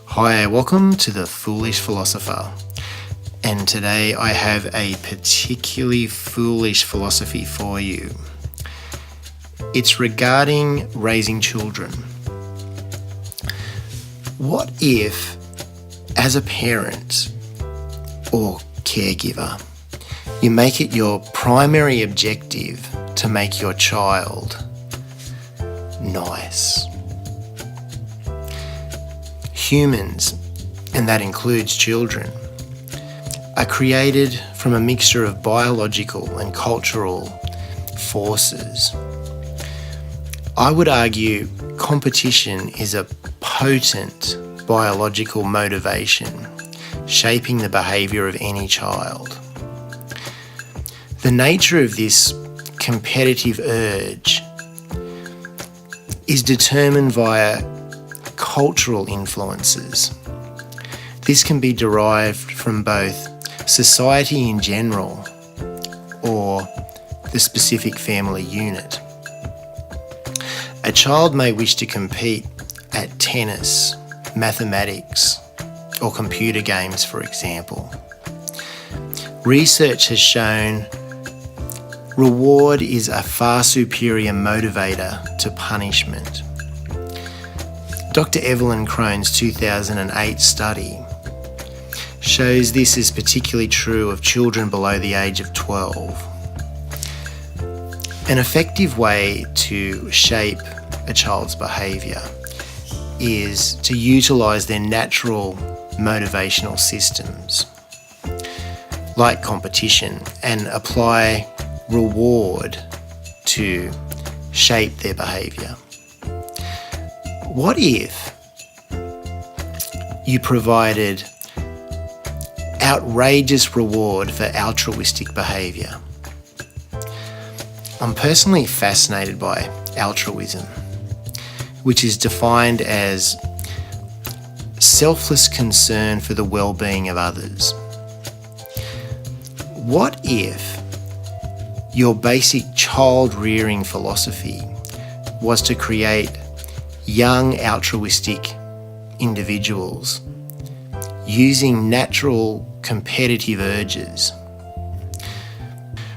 Hi, welcome to the Foolish Philosopher. And today I have a particularly foolish philosophy for you. It's regarding raising children. What if, as a parent or caregiver, you make it your primary objective to make your child nice? Humans, and that includes children, are created from a mixture of biological and cultural forces. I would argue competition is a potent biological motivation shaping the behaviour of any child. The nature of this competitive urge is determined via cultural influences. This can be derived from both society in general or the specific family unit. A child may wish to compete at tennis, mathematics, or computer games, for example. Research has shown reward is a far superior motivator to punishment. Dr. Eveline Crone's 2008 study shows this is particularly true of children below the age of 12. An effective way to shape a child's behaviour is to utilise their natural motivational systems, like competition, and apply reward to shape their behaviour. What if you provided outrageous reward for altruistic behaviour? I'm personally fascinated by altruism, which is defined as selfless concern for the well-being of others. What if your basic child-rearing philosophy was to create young altruistic individuals using natural competitive urges?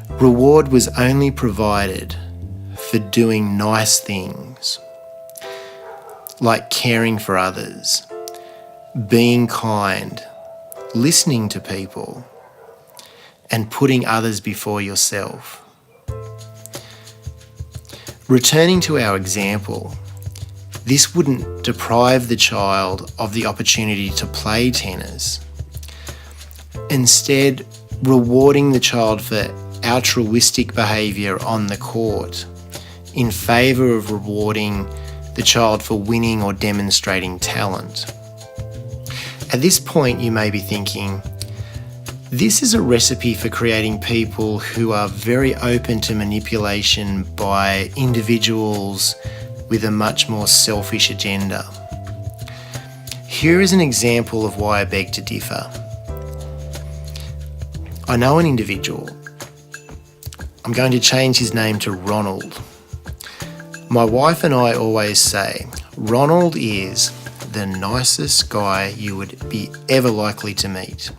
Reward was only provided for doing nice things, like caring for others, being kind, listening to people, and putting others before yourself. Returning to our example, this wouldn't deprive the child of the opportunity to play tennis. Instead, rewarding the child for altruistic behaviour on the court in favour of rewarding the child for winning or demonstrating talent. At this point, you may be thinking, this is a recipe for creating people who are very open to manipulation by individuals with a much more selfish agenda. Here is an example of why I beg to differ. I know an individual. I'm going to change his name to Ronald. My wife and I always say, Ronald is the nicest guy you would be ever likely to meet.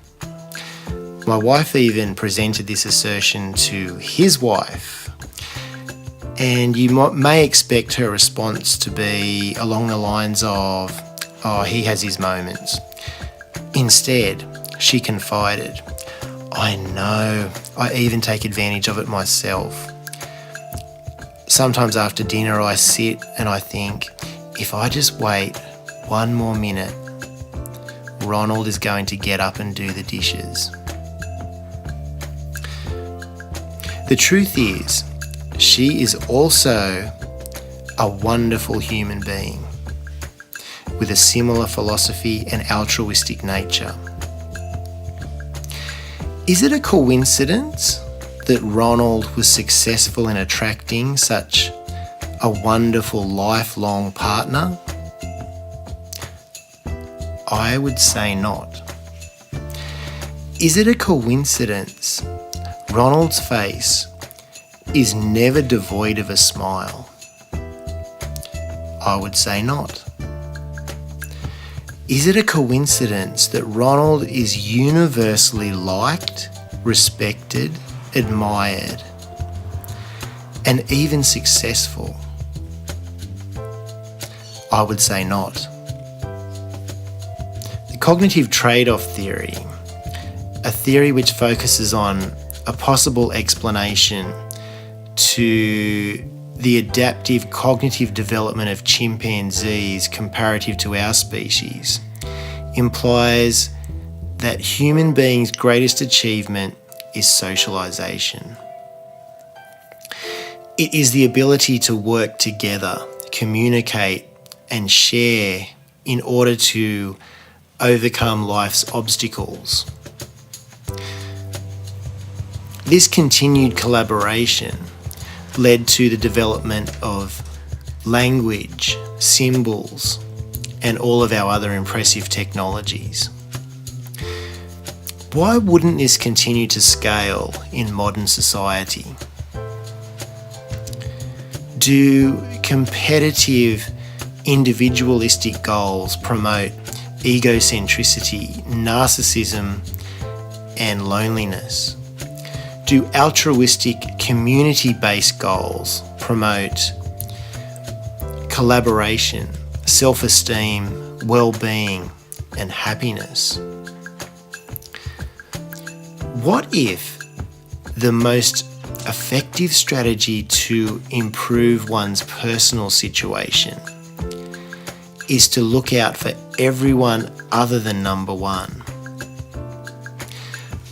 My wife even presented this assertion to his wife, and you may expect her response to be along the lines of, oh, he has his moments. Instead, she confided, I know, I even take advantage of it myself. Sometimes after dinner I sit and I think, if I just wait one more minute, Ronald is going to get up and do the dishes. The truth is, she is also a wonderful human being with a similar philosophy and altruistic nature. Is it a coincidence that Ronald was successful in attracting such a wonderful lifelong partner? I would say not. Is it a coincidence Ronald's face is never devoid of a smile? I would say not. Is it a coincidence that Ronald is universally liked, respected, admired, and even successful? I would say not. The cognitive trade-off theory, a theory which focuses on a possible explanation to the adaptive cognitive development of chimpanzees comparative to our species, implies that human beings' greatest achievement is socialization. It is the ability to work together, communicate, and share in order to overcome life's obstacles. This continued collaboration led to the development of language, symbols, and all of our other impressive technologies. Why wouldn't this continue to scale in modern society? Do competitive, individualistic goals promote egocentricity, narcissism, and loneliness? Do altruistic, community-based goals promote collaboration, self-esteem, well-being, and happiness? What if the most effective strategy to improve one's personal situation is to look out for everyone other than number one?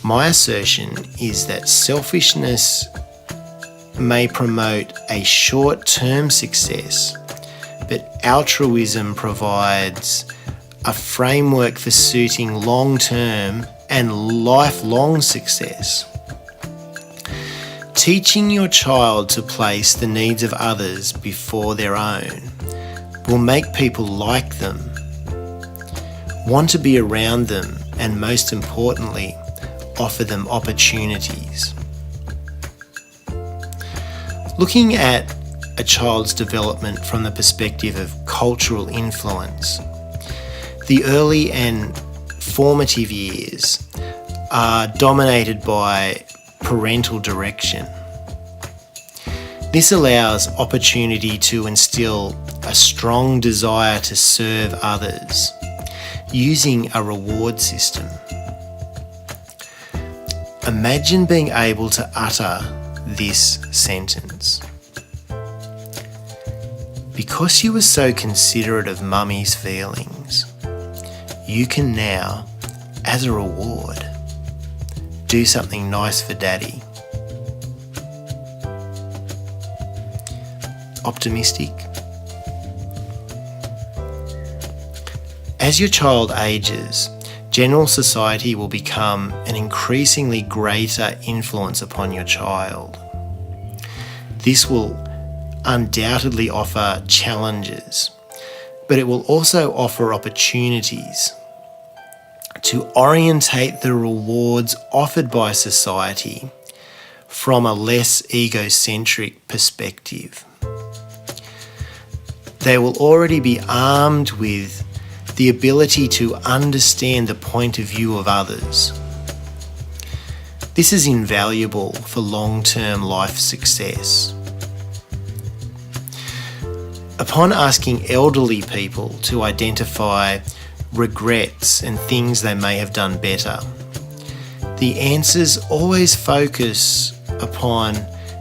My assertion is that selfishness may promote a short-term success, but altruism provides a framework for suiting long-term and lifelong success. Teaching your child to place the needs of others before their own will make people like them, want to be around them, and most importantly, offer them opportunities. Looking at a child's development from the perspective of cultural influence, the early and formative years are dominated by parental direction. This allows opportunity to instill a strong desire to serve others using a reward system. Imagine being able to utter this sentence. Because you were so considerate of Mummy's feelings, you can now, as a reward, do something nice for Daddy. Optimistic? As your child ages, general society will become an increasingly greater influence upon your child. This will undoubtedly offer challenges, but it will also offer opportunities to orientate the rewards offered by society from a less egocentric perspective. They will already be armed with the ability to understand the point of view of others. This is invaluable for long-term life success. Upon asking elderly people to identify regrets and things they may have done better, the answers always focus upon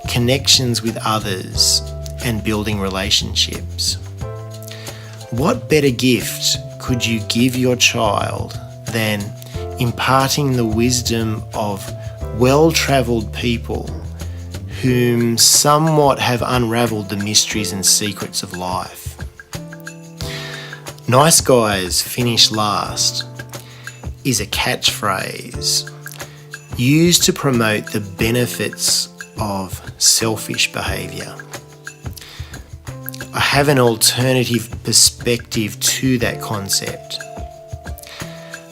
connections with others and building relationships. What better gift could you give your child than imparting the wisdom of well-travelled people whom somewhat have unravelled the mysteries and secrets of life? Nice guys finish last is a catchphrase used to promote the benefits of selfish behaviour. I have an alternative perspective to that concept.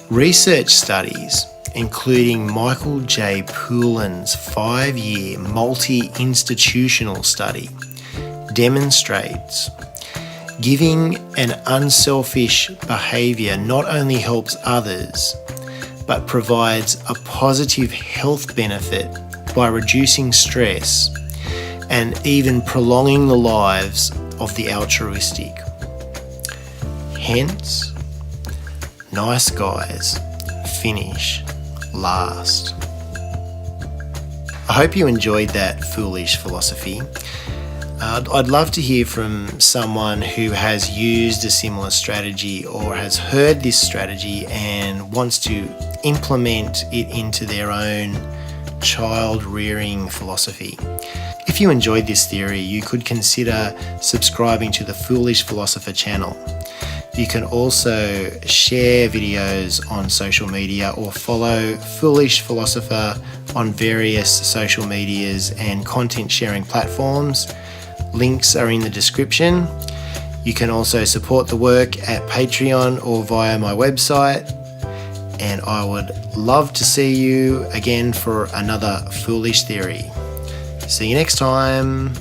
Research studies, including Michael J. Poulin's 5-year multi-institutional study, demonstrates Giving an unselfish behaviour not only helps others, but provides a positive health benefit by reducing stress and even prolonging the lives of the altruistic. Hence, nice guys finish last. I hope you enjoyed that foolish philosophy. I'd love to hear from someone who has used a similar strategy or has heard this strategy and wants to implement it into their own child rearing philosophy. If you enjoyed this theory, you could consider subscribing to the Foolish Philosopher channel. You can also share videos on social media or follow Foolish Philosopher on various social medias and content sharing platforms. Links are in the description. You can also support the work at Patreon or via my website. And I would love to see you again for another foolish theory. See you next time.